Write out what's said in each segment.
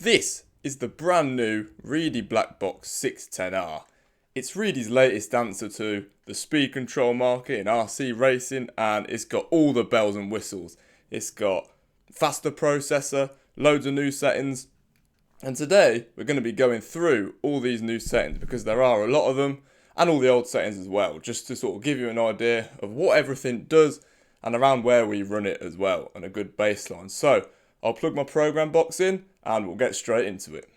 This is the brand new Reedy Blackbox 610R. It's Reedy's latest answer to the speed control market in RC racing, and it's got all the bells and whistles. It's got faster processor, loads of new settings, and today we're going to be going through all these new settings because there are a lot of them, and all the old settings as well, just to sort of give you an idea of what everything does and around where we run it as well, and a good baseline. So I'll plug my program box in and we'll get straight into it.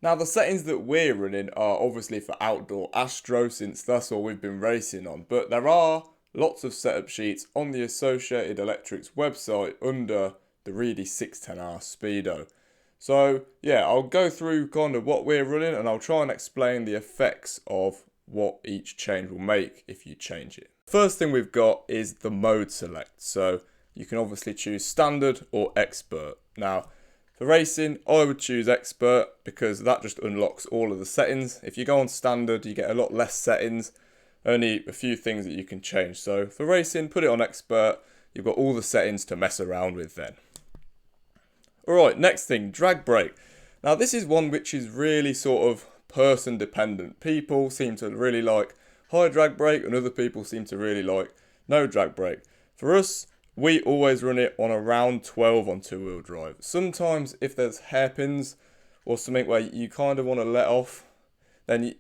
Now the settings that we're running are obviously for outdoor Astro, since that's all we've been racing on, but there are lots of setup sheets on the Associated Electrics website under the Reedy 610R Speedo. So yeah, I'll go through kind of what we're running and I'll try and explain the effects of what each change will make if you change it. First thing we've got is the mode select. So you can obviously choose standard or expert. Now for racing, I would choose expert because that just unlocks all of the settings. If you go on standard, you get a lot less settings, only a few things that you can change. So for racing, put it on expert. You've got all the settings to mess around with then. Alright, next thing, drag brake. Now this is one which is really sort of person dependent. People seem to really like high drag brake and other people seem to really like no drag brake. For us, we always run it on around 12 on two-wheel drive. Sometimes if there's hairpins or something where you kind of want to let off, then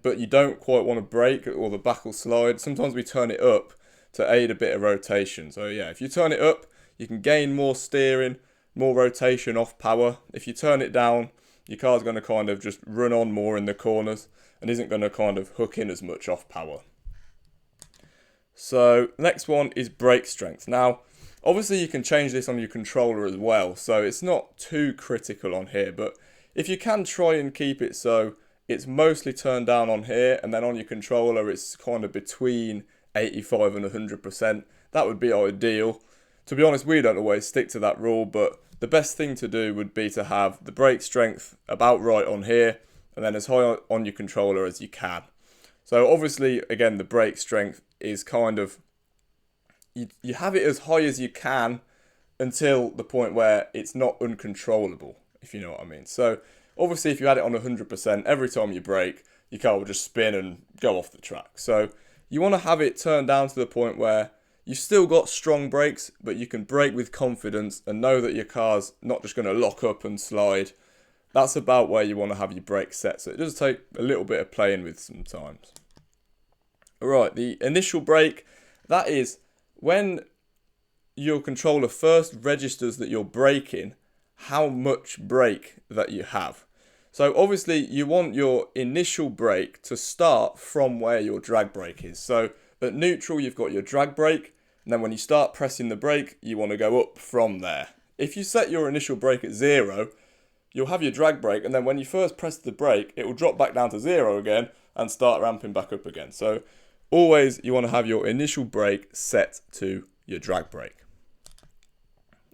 but you don't quite want to brake or the back will slide, sometimes we turn it up to aid a bit of rotation. So yeah, if you turn it up, you can gain more steering, more rotation off power. If you turn it down, your car's going to kind of just run on more in the corners and isn't going to kind of hook in as much off power. So next one is brake strength. Now obviously you can change this on your controller as well, so it's not too critical on here, but if you can try and keep it so it's mostly turned down on here and then on your controller it's kind of between 85 and 100%, that would be ideal. To be honest, we don't always stick to that rule, but the best thing to do would be to have the brake strength about right on here and then as high on your controller as you can. So obviously, again, the brake strength is kind of, you have it as high as you can until the point where it's not uncontrollable, if you know what I mean. So obviously if you had it on 100%, every time you brake, your car will just spin and go off the track. So you want to have it turned down to the point where you've still got strong brakes, but you can brake with confidence and know that your car's not just going to lock up and slide. That's about where you want to have your brakes set. So it does take a little bit of playing with sometimes. Alright, the initial brake, that is when your controller first registers that you're braking, how much brake that you have. So obviously you want your initial brake to start from where your drag brake is. So at neutral you've got your drag brake, and then when you start pressing the brake you want to go up from there. If you set your initial brake at 0, you'll have your drag brake, and then when you first press the brake it will drop back down to 0 again and start ramping back up again. So always you want to have your initial brake set to your drag brake.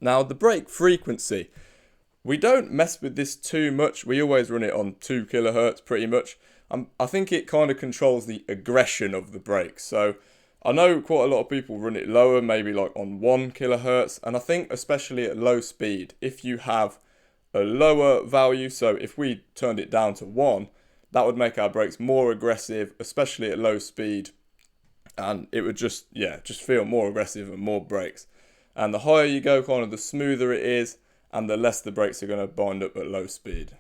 Now the brake frequency, we don't mess with this too much. We always run it on 2 kilohertz pretty much. I think it kind of controls the aggression of the brake. So I know quite a lot of people run it lower, maybe like on 1 kilohertz. And I think especially at low speed, if you have a lower value, so if we turned it down to 1, that would make our brakes more aggressive, especially at low speed. And it would just feel more aggressive and more brakes. And the higher you go, kind of the smoother it is, and the less the brakes are going to bind up at low speed,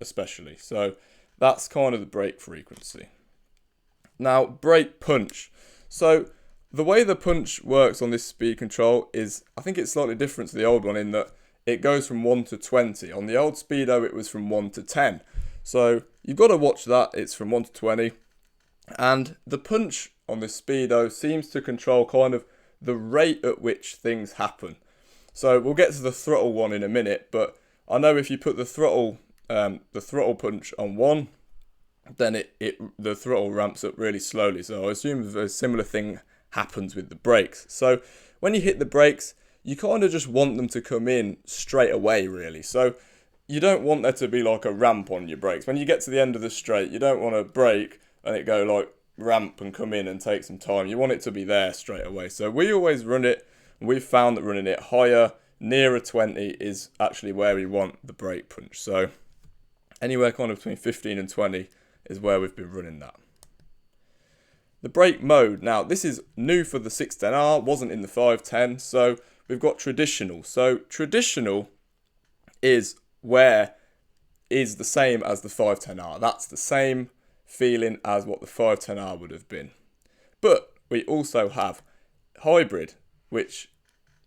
especially. So that's kind of the brake frequency. Now, brake punch. So the way the punch works on this speed control is, I think it's slightly different to the old one in that it goes from 1 to 20. On the old Speedo, it was from 1 to 10. So you've got to watch that. It's from 1 to 20. And the punch on this Speedo seems to control kind of the rate at which things happen. So we'll get to the throttle one in a minute, but I know if you put the throttle punch on 1, then the throttle ramps up really slowly. So I assume a similar thing happens with the brakes. So when you hit the brakes, you kind of just want them to come in straight away, really. So you don't want there to be like a ramp on your brakes. When you get to the end of the straight, you don't want to brake and it go like ramp and come in and take some time. You want it to be there straight away. So we always run it, and we've found that running it higher, nearer 20 is actually where we want the brake punch. So Anywhere kind of between 15 and 20 is where we've been running that. The brake mode, now this is new for the 610R, wasn't in the 510, so we've got traditional. So traditional is where is the same as the 510R. That's the same feeling as what the 510R would have been. But we also have hybrid, which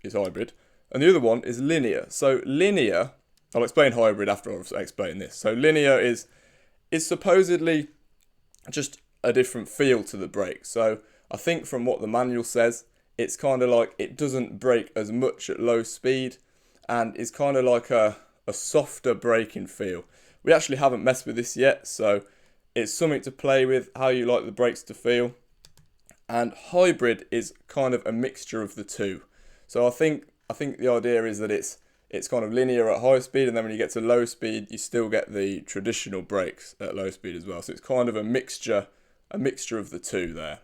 is hybrid, and the other one is linear. So linear, I'll explain hybrid after I've explained this. So linear is supposedly just a different feel to the brake. So I think from what the manual says, it's kind of like it doesn't brake as much at low speed and is kind of like a softer braking feel. We actually haven't messed with this yet, so it's something to play with, how you like the brakes to feel. And hybrid is kind of a mixture of the two. So I think the idea is that it's kind of linear at high speed, and then when you get to low speed, you still get the traditional brakes at low speed as well. So it's kind of a mixture of the two there.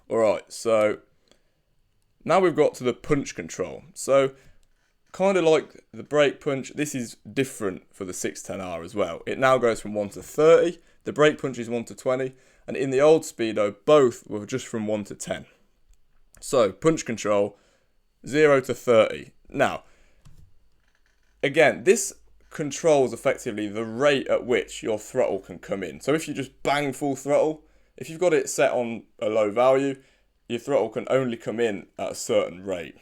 Alright, so now we've got to the punch control. So kind of like the brake punch, this is different for the 610R as well. It now goes from 1 to 30, the brake punch is 1 to 20, and in the old Speedo, both were just from 1 to 10. So punch control, 0 to 30. Now, again, this controls effectively the rate at which your throttle can come in. So if you just bang full throttle, if you've got it set on a low value, your throttle can only come in at a certain rate.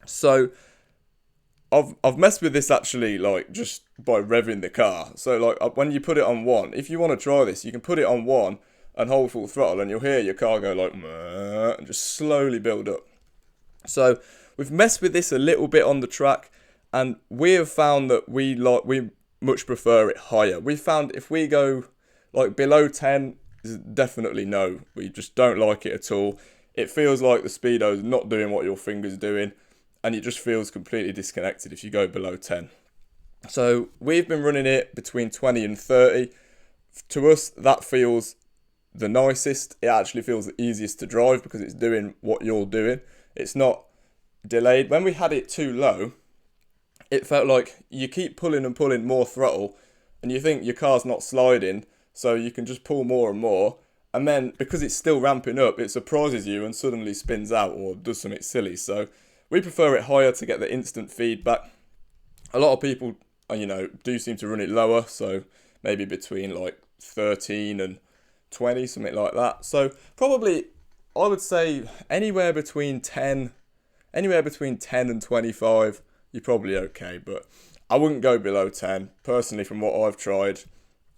So I've messed with this actually, like just by revving the car. So like when you put it on 1, if you want to try this, you can put it on 1 and hold full throttle, and you'll hear your car go like and just slowly build up. So we've messed with this a little bit on the track, and we have found that we much prefer it higher. We found if we go like below 10, definitely no. We just don't like it at all. It feels like the Speedo's not doing what your finger's doing, and it just feels completely disconnected if you go below 10. So we've been running it between 20 and 30. To us, that feels the nicest. It actually feels the easiest to drive because it's doing what you're doing. It's not delayed. When we had it too low, it felt like you keep pulling and pulling more throttle, and you think your car's not sliding, so you can just pull more and more. And then because it's still ramping up, it surprises you and suddenly spins out or does something silly. So we prefer it higher to get the instant feedback. A lot of people, do seem to run it lower, so maybe between like 13 and 20, something like that. So probably, I would say anywhere between 10 and 25, you're probably okay. But I wouldn't go below 10. Personally, from what I've tried,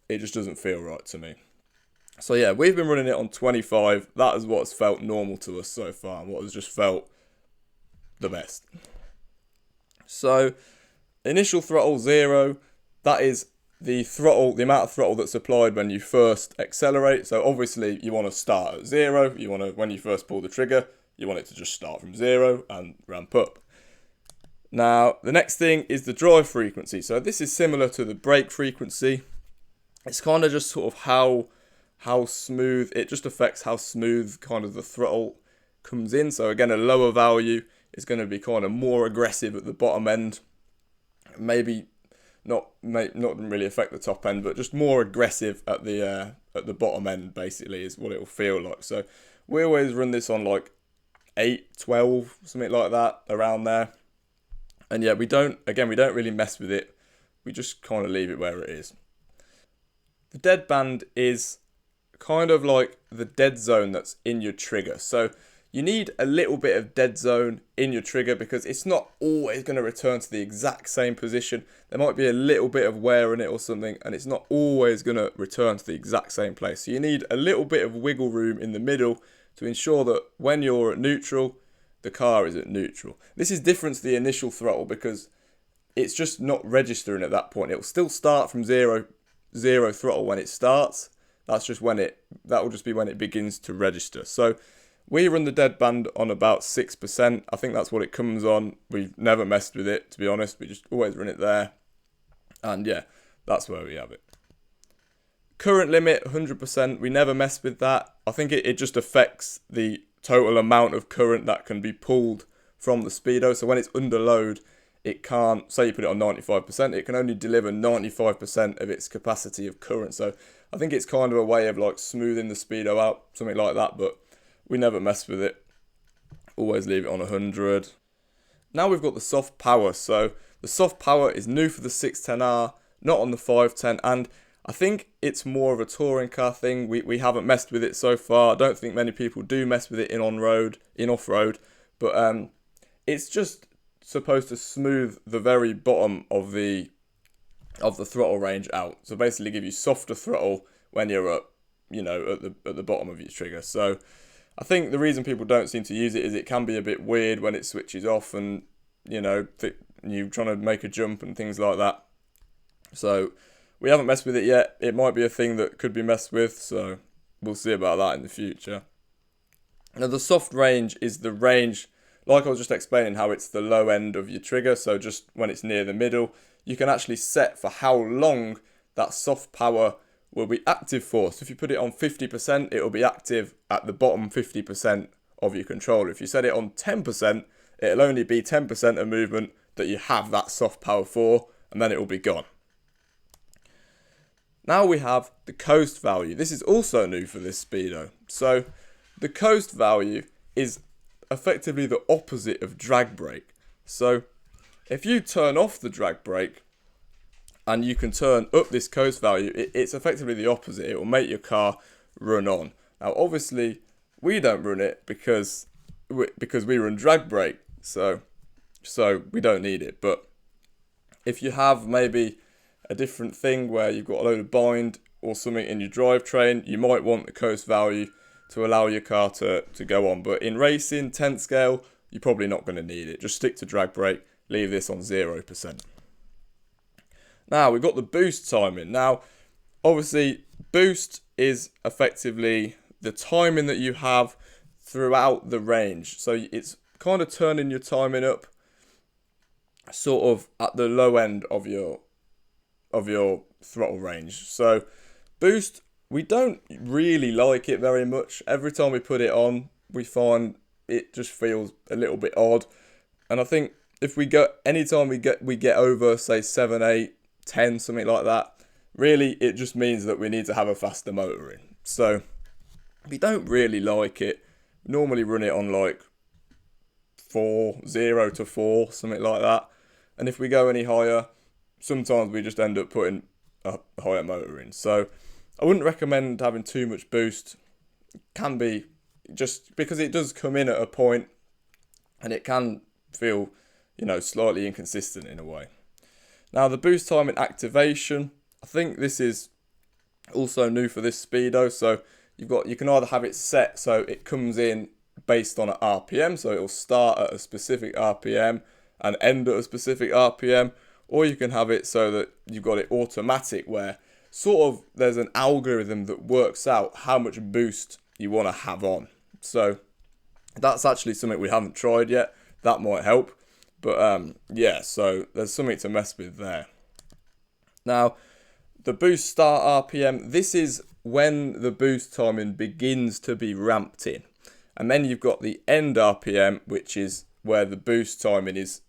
it just doesn't feel right to me. So yeah, we've been running it on 25. That is what's felt normal to us so far, and what has just felt the best. So initial throttle 0, that is the amount of throttle that's applied when you first accelerate. So obviously you want to start at 0. When you first pull the trigger, you want it to just start from 0 and ramp up. Now the next thing is the drive frequency. So this is similar to the brake frequency. It's kind of just sort of how smooth, it just affects how smooth kind of the throttle comes in. So again, a lower value is going to be kind of more aggressive at the bottom end. Maybe not really affect the top end, but just more aggressive at the bottom end basically is what it will feel like. So we always run this on like 8, 12, something like that, around there. And yeah, we don't really mess with it. We just kind of leave it where it is. The deadband is kind of like the dead zone that's in your trigger. So you need a little bit of dead zone in your trigger because it's not always going to return to the exact same position. There might be a little bit of wear in it or something, and it's not always going to return to the exact same place. So you need a little bit of wiggle room in the middle to ensure that when you're at neutral, the car is at neutral. This is different to the initial throttle because it's just not registering at that point. It will still start from zero throttle when it starts. That will just be when it begins to register. So we run the deadband on about 6%. I think that's what it comes on. We've never messed with it, to be honest. We just always run it there. And yeah, that's where we have it. Current limit, 100%. We never mess with that. I think it just affects the total amount of current that can be pulled from the Speedo. So when it's under load, it can't, say you put it on 95%, it can only deliver 95% of its capacity of current. So I think it's kind of a way of like smoothing the speedo out, something like that, but we never mess with it. Always leave it on 100. Now we've got the soft power. So the soft power is new for the 610R, not on the 510, and I think it's more of a touring car thing. We haven't messed with it so far. I don't think many people do mess with it in off-road, but it's just supposed to smooth the very bottom of the throttle range out. So basically give you softer throttle when you're at the bottom of your trigger. So I think the reason people don't seem to use it is it can be a bit weird when it switches off, and you're trying to make a jump and things like that. So we haven't messed with it yet. It might be a thing that could be messed with, so we'll see about that in the future. Now the soft range is the range, like I was just explaining, how it's the low end of your trigger, so just when it's near the middle, you can actually set for how long that soft power will be active for. So if you put it on 50%, it will be active at the bottom 50% of your controller. If you set it on 10%, it'll only be 10% of movement that you have that soft power for, and then it will be gone. Now we have the coast value. This is also new for this speedo. So the coast value is effectively the opposite of drag brake. So if you turn off the drag brake and you can turn up this coast value, it's effectively the opposite. It will make your car run on. Now obviously we don't run it because we run drag brake, so we don't need it. But if you have maybe a different thing where you've got a load of bind or something in your drivetrain, you might want the coast value to allow your car to go on. But in racing, 10th scale, you're probably not going to need it. Just stick to drag brake, leave this on 0%. Now, we've got the boost timing. Now, obviously, boost is effectively the timing that you have throughout the range. So it's kind of turning your timing up sort of at the low end of your throttle range. So boost, we don't really like it very much. Every time we put it on, we find it just feels a little bit odd. And I think if anytime we get over, say 7, 8, 10, something like that, really it just means that we need to have a faster motor in. So we don't really like it. Normally run it on like 4, 0 to 4, something like that. And if we go any higher, sometimes we just end up putting a higher motor in. So I wouldn't recommend having too much boost. It can be just because it does come in at a point and it can feel, slightly inconsistent in a way. Now the boost timing activation, I think this is also new for this speedo. So you can either have it set so it comes in based on an RPM, so it'll start at a specific RPM and end at a specific RPM, or you can have it so that you've got it automatic where sort of there's an algorithm that works out how much boost you want to have on. So that's actually something we haven't tried yet. That might help. But yeah, so there's something to mess with there. Now, the boost start RPM, this is when the boost timing begins to be ramped in. And then you've got the end RPM, which is where the boost timing is,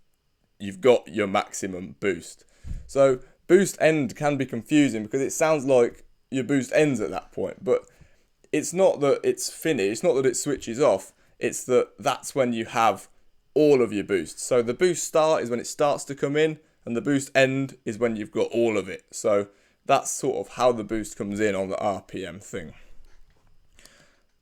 you've got your maximum boost. So boost end can be confusing because it sounds like your boost ends at that point, but it's not that it's finished, it's not that it switches off, it's that that's when you have all of your boost. So the boost start is when it starts to come in, and the boost end is when you've got all of it. So that's sort of how the boost comes in on the RPM thing.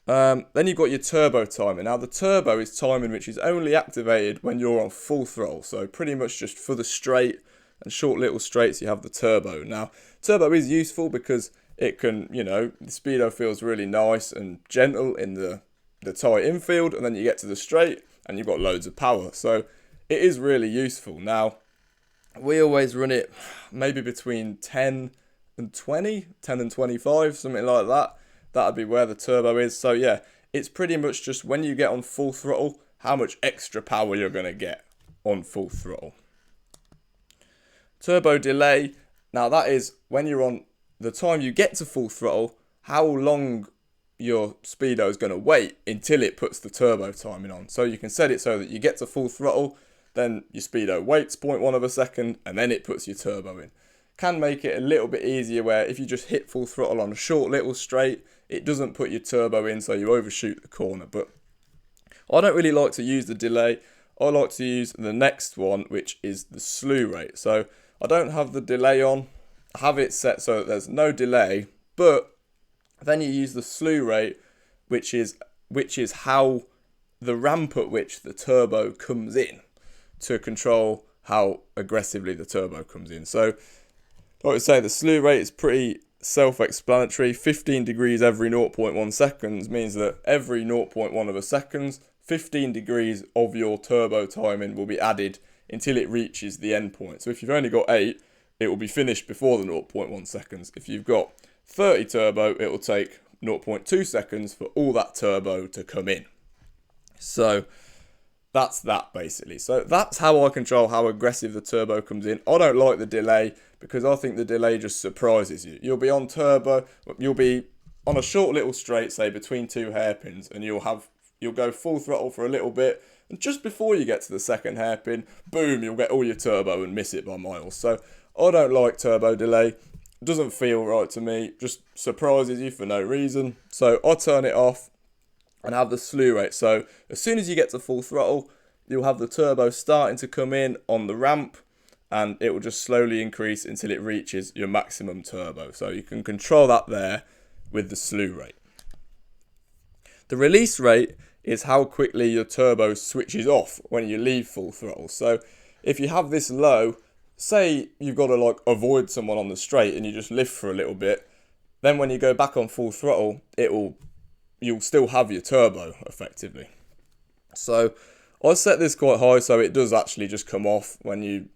Then you've got your turbo timing. Now the turbo is timing which is only activated when you're on full throttle. So pretty much just for the straight and short little straights you have the turbo. Now turbo is useful because it can, the speedo feels really nice and gentle in the tight infield, and then you get to the straight and you've got loads of power. So it is really useful. Now we always run it maybe between 10 and 20, 10 and 25, something like that. That'd be where the turbo is. So yeah, it's pretty much just when you get on full throttle, how much extra power you're going to get on full throttle. Turbo delay, now that is when you're on the time you get to full throttle, how long your speedo is going to wait until it puts the turbo timing on. So you can set it so that you get to full throttle, then your speedo waits 0.1 of a second, and then it puts your turbo in. Can make it a little bit easier where if you just hit full throttle on a short little straight, it doesn't put your turbo in, so you overshoot the corner. But I don't really like to use the delay. I like to use the next one, which is the slew rate. So I don't have the delay on. I have it set so that there's no delay, but then you use the slew rate, which is how the ramp at which the turbo comes in to control how aggressively the turbo comes in. So like I say, the slew rate is pretty self-explanatory. 15 degrees every 0.1 seconds means that every 0.1 of a second, 15 degrees of your turbo timing will be added until it reaches the end point. So if you've only got 8, it will be finished before the 0.1 seconds. If you've got 30 turbo, it will take 0.2 seconds for all that turbo to come in. So that's that basically. So that's how I control how aggressive the turbo comes in. I don't like the delay because I think the delay just surprises you. You'll be on turbo, you'll be on a short little straight, say between two hairpins, and you'll go full throttle for a little bit, and just before you get to the second hairpin, boom, you'll get all your turbo and miss it by miles. So I don't like turbo delay. It doesn't feel right to me, just surprises you for no reason. So I turn it off and have the slew rate. So as soon as you get to full throttle, you'll have the turbo starting to come in on the ramp, and it will just slowly increase until it reaches your maximum turbo. So you can control that there with the slew rate. The release rate is how quickly your turbo switches off when you leave full throttle. So if you have this low, say you've got to like avoid someone on the straight and you just lift for a little bit, then when you go back on full throttle, you'll still have your turbo effectively. So I set this quite high so it does actually just come off when you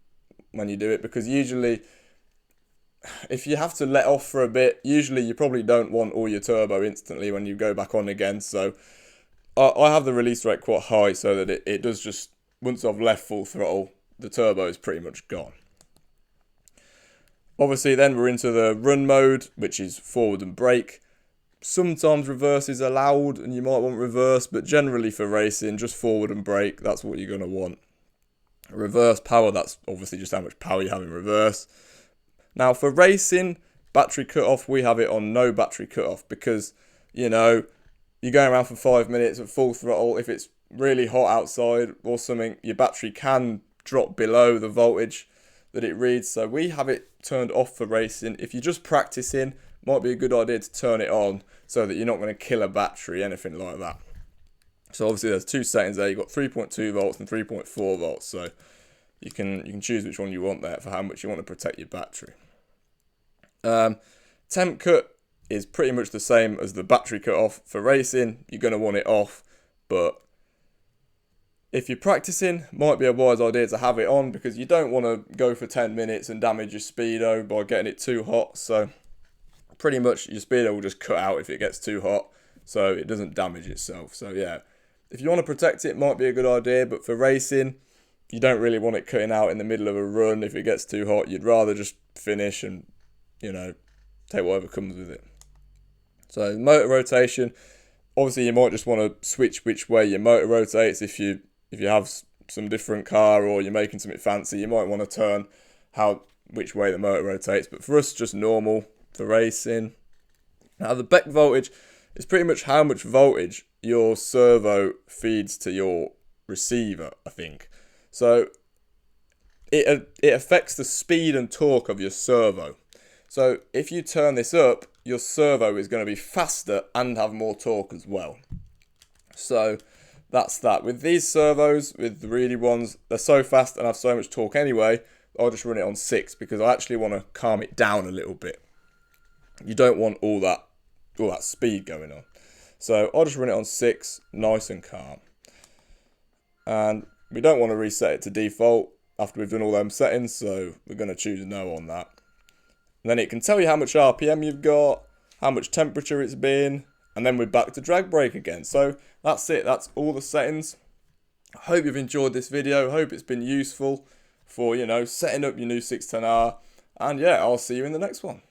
do it, because usually if you have to let off for a bit, usually you probably don't want all your turbo instantly when you go back on again. So I have the release rate quite high so that it does just, once I've left full throttle, the turbo is pretty much gone. Obviously then we're into the run mode, which is forward and brake. Sometimes reverse is allowed and you might want reverse, but generally for racing, just forward and brake, that's what you're going to want. Reverse power, that's obviously just how much power you have in reverse. Now for racing, battery cut-off, we have it on no battery cut-off because, you know, you're going around for 5 minutes at full throttle. If it's really hot outside or something, your battery can drop below the voltage that it reads. So we have it turned off for racing. If you're just practicing, might be a good idea to turn it on so that you're not going to kill a battery, anything like that. So obviously there's two settings there. You've got 3.2 volts and 3.4 volts. So you can choose which one you want there for how much you want to protect your battery. Temp cut is pretty much the same as the battery cut off. For racing, you're going to want it off, but if you're practicing, might be a wise idea to have it on because you don't want to go for 10 minutes and damage your speedo by getting it too hot. So pretty much your speedo will just cut out if it gets too hot, so it doesn't damage itself. So yeah, if you want to protect it, might be a good idea, but for racing, you don't really want it cutting out in the middle of a run if it gets too hot. You'd rather just finish and, you know, take whatever comes with it. So motor rotation, obviously you might just want to switch which way your motor rotates. If you have some different car or you're making something fancy, you might want to turn which way the motor rotates. But for us, just normal for racing. Now the Beck voltage is pretty much how much voltage your servo feeds to your receiver, I think. So it affects the speed and torque of your servo. So if you turn this up, your servo is going to be faster and have more torque as well. So that's that. With these servos, with the Reedy ones, they're so fast and have so much torque anyway, I'll just run it on 6 because I actually want to calm it down a little bit. You don't want all that speed going on. So I'll just run it on 6, nice and calm. And we don't want to reset it to default after we've done all them settings, so we're going to choose no on that. And then it can tell you how much RPM you've got, how much temperature it's been, and then we're back to drag brake again. So that's it, that's all the settings. I hope you've enjoyed this video, hope it's been useful for, you know, setting up your new 610R. And yeah, I'll see you in the next one.